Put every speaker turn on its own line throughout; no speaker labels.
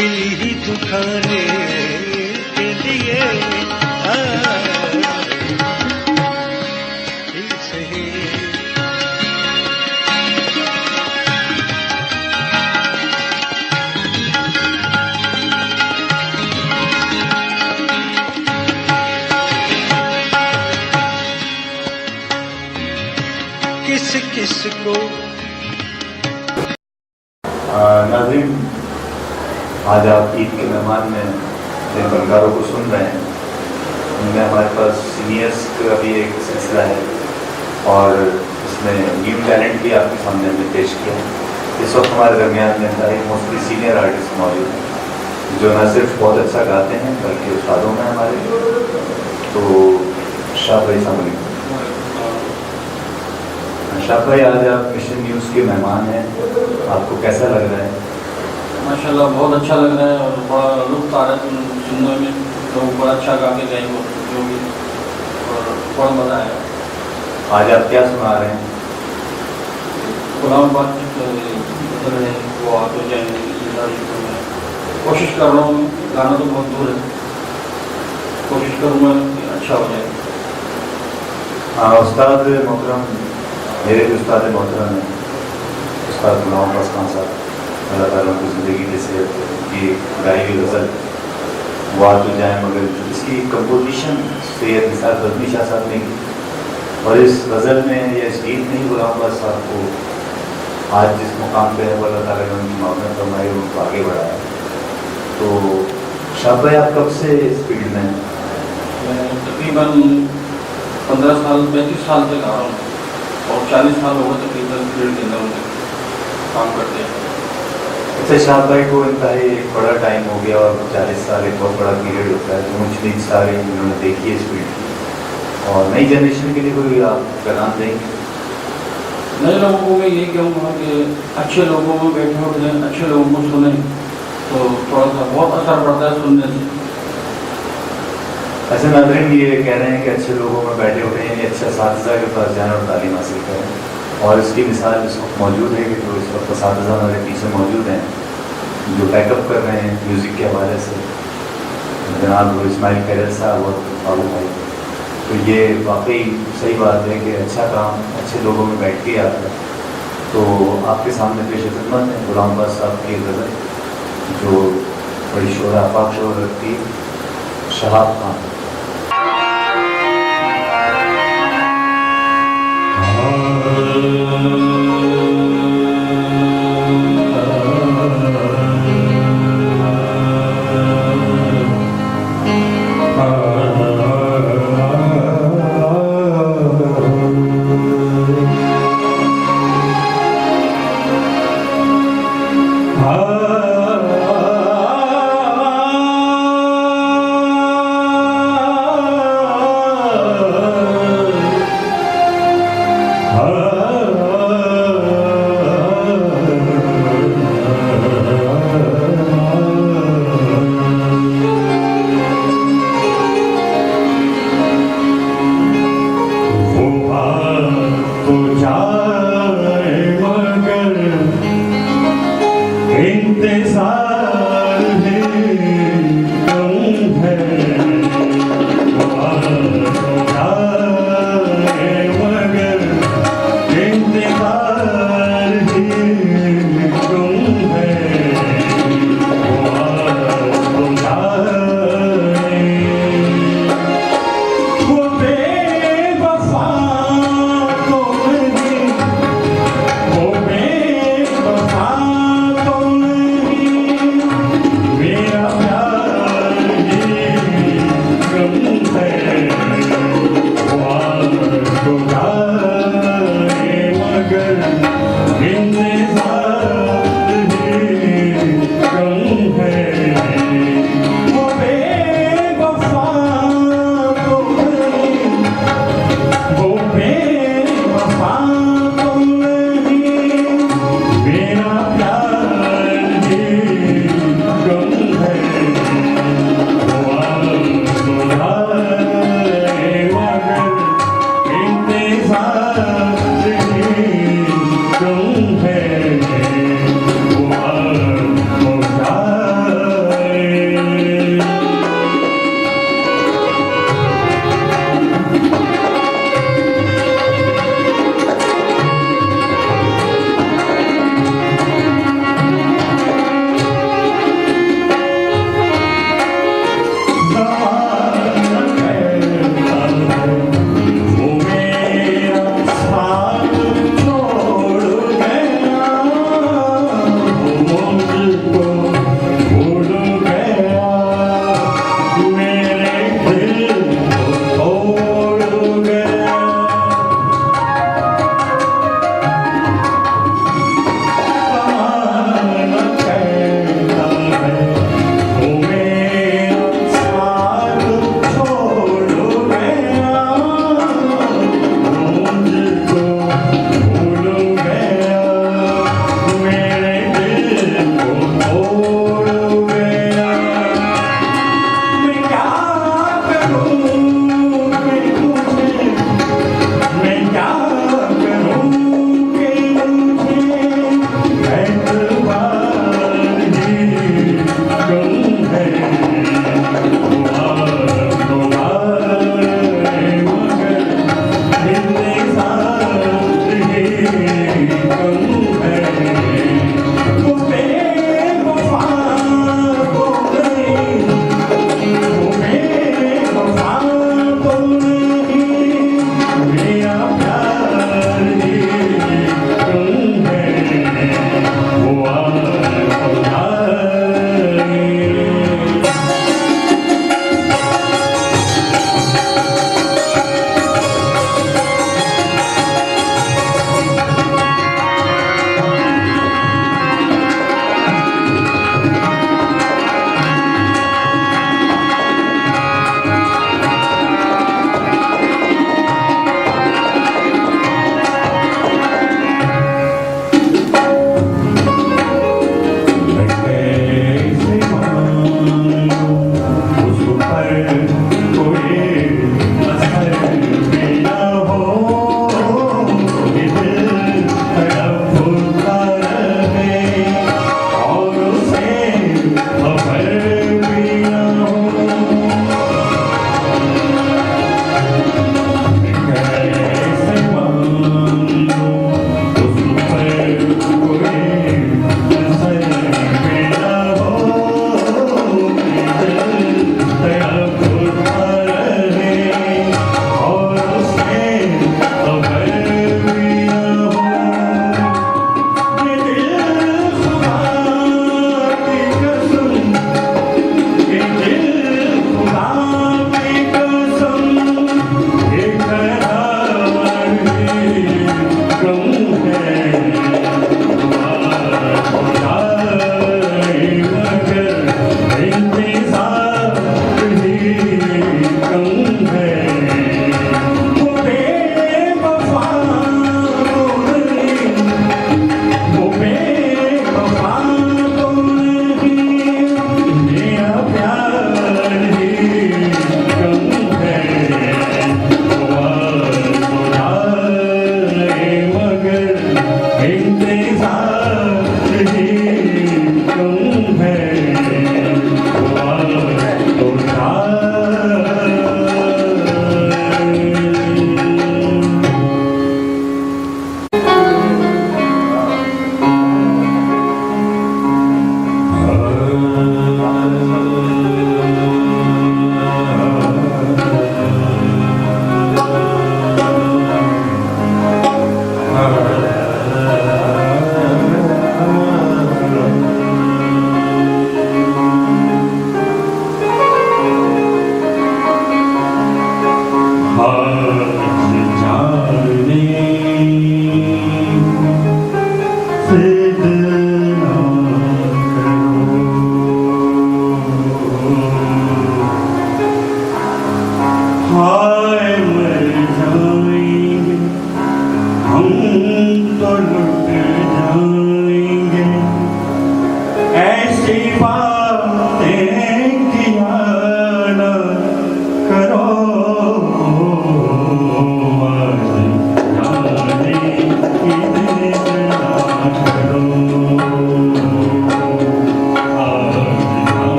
दिल ही दुखाने के लिए दिल सही। किस किस को
नाज़रीन, आज आप ईद के मेहमान में जिन फनकारों को सुन रहे हैं उनमें हमारे पास सीनियर्स का भी एक सिलसिला है और इसमें न्यू टैलेंट भी आपके सामने हमने पेश किया है। इस वक्त हमारे दरमियान में सारे मोस्टली सीनियर आर्टिस्ट मौजूद हैं जो न सिर्फ बहुत अच्छा गाते हैं बल्कि उस्तादों में हमारे। तो शाह भाई अस्सलाम वालेकुम। शाह भाई, आज आप मिशन न्यूज़ के मेहमान हैं, आपको कैसा लग रहा है?
माशाल्लाह बहुत अच्छा लग रहा है और बड़ा लुत्फ आ रहा है सुनने में। लोग बड़ा अच्छा गा के गए वो जो भी, और बड़ा मज़ा आया।
आज आप क्या सुना रहे हैं?
गुलाम बात है वो आ तो जाए, कोशिश कर रहा हूँ, गाना तो बहुत दूर है, कोशिश करूँगा कि अच्छा हो जाए।
हाँ, उस्ताद मोहतरम, मेरे भी उस्ताद मोहतरम हैं उस्ताद गुलाम अब्बास खान साहब, अल्लाह ताला उनकी ज़िंदगी के सेहत की गाई हुई गज़ल वाह तो जाए मगर, इसकी कंपोजिशन सैयद निसार रज़मी शाह साहब ने की और इस गज़ल में या इस गीत में ही गुलाम अब्बास साहब को आज जिस मुकाम पे है वो अल्लाह ताला ने उनकी मामला फरमाई और उनको आगे बढ़ाया। तो शाह भाई, आप कब से इस फील्ड में हैं?
मैं तकरीबन 15 साल 35 साल से गा रहा हूँ और 40 साल हो गए तकरीबन फील्ड के अंदर मुझे काम करते हैं।
अच्छा, शाह भाई को इंतहाई एक बड़ा टाइम हो गया और 40 साल एक बहुत बड़ा पीरियड होता है, तो ऊँच नीच सारी उन्होंने देखी है इस फील्ड की, और नई जनरेशन के लिए कोई आप पैगाम देंगे?
नए लोगों को मैं यही कहूँगा कि अच्छे लोगों में बैठे उठे, अच्छे लोगों को सुने तो थोड़ा सा बहुत असर पड़ता है सुनने से।
ऐसे नाज़रीन ये कह रहे हैं कि अच्छे लोगों में बैठे उठे यानी अच्छा असातिज़ा के पास जाना और तालीम हासिल करें, और इसकी मिसाल इस वक्त मौजूद है कि जो इस वक्त असातिज़ा हमारे पीछे मौजूद हैं जो बैकअप कर रहे हैं म्यूज़िक के हवाले से, जनाब इस्माइल खैरत साहब और बाबू भाई। तो ये वाकई सही बात है कि अच्छा काम अच्छे लोगों में बैठ के आता है। तो आपके सामने पेश खिदमत है गुलाम अब्बास साहब की गज़ल जो बड़ी शोर आफाक शोर रखती है, शहाब खान।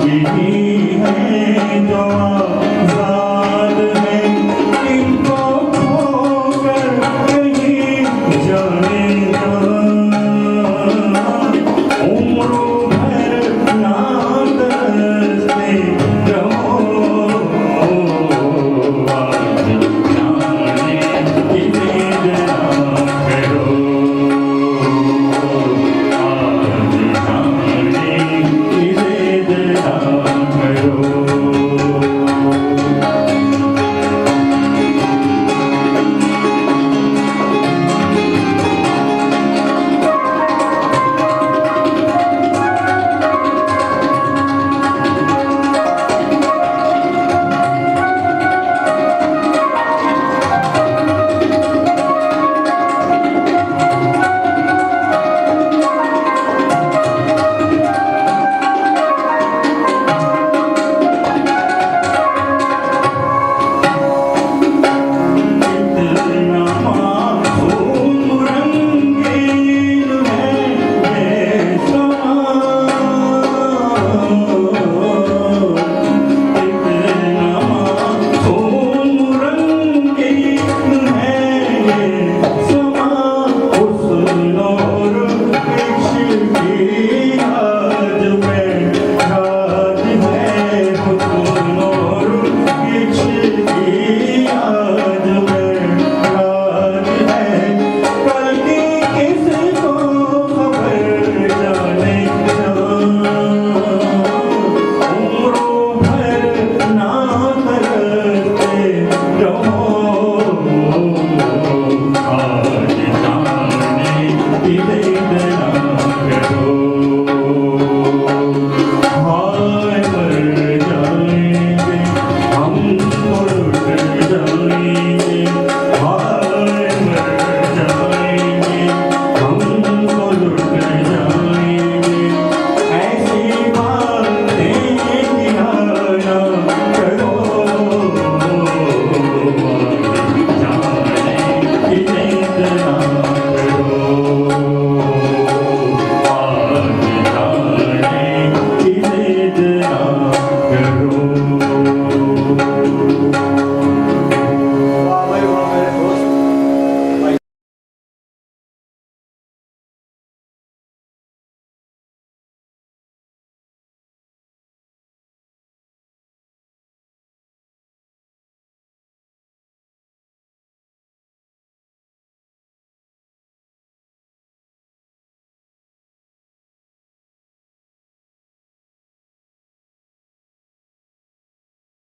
We